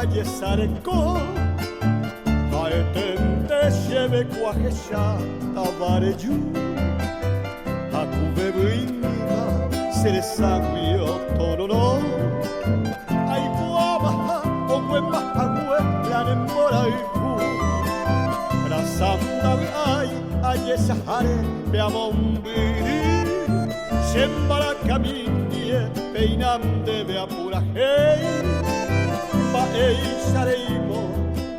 ye sareko haetente shebe kwahesha tabareju hakubebuinga seresanguio tororo aipuama ogwe mahagwe lanemoraiku rasanda ai aye sahare beamombiri shembara kaminie peinam de beapura hey ba ei shareimo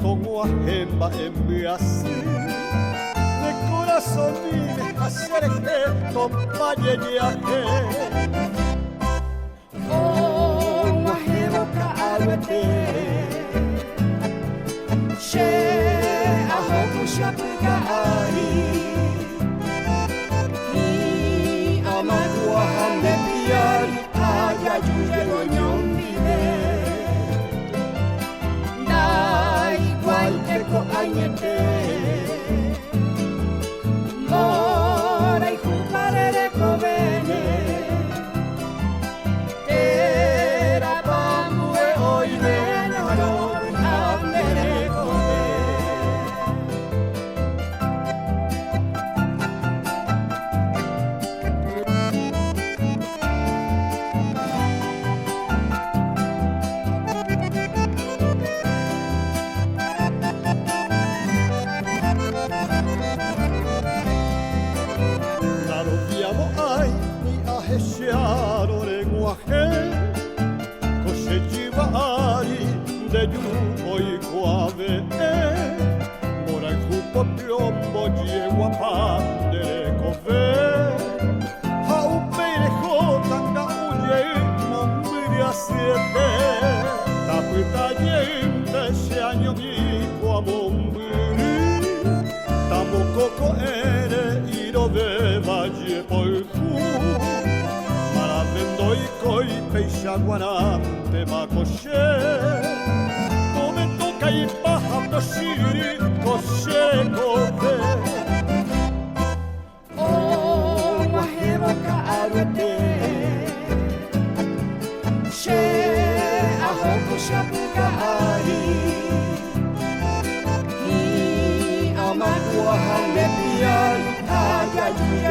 como a hemba embiasi de corazón vive hacer que compañe viaje como a hemba kaalwete she ahoku shapiga ari ni amadua hande piari aya yuye lo nyomide Eko añete Mora y juparere covene Tera pamue oire no andere cove Shiaro lenguaje Koshejivari de yuko iguave Mora jupo piombo yegua pandere kove Haupeire jotanga uye mombiri asiete Tapuita yembe she año giko mombiri Tamokoko ere irobe valle poiku Koi peisha guanante makoshe Tome toka i paha toshiri koshe kove O maheva kaalwete She ahoku shapuka ari Ni amadua hande piari Aya yuye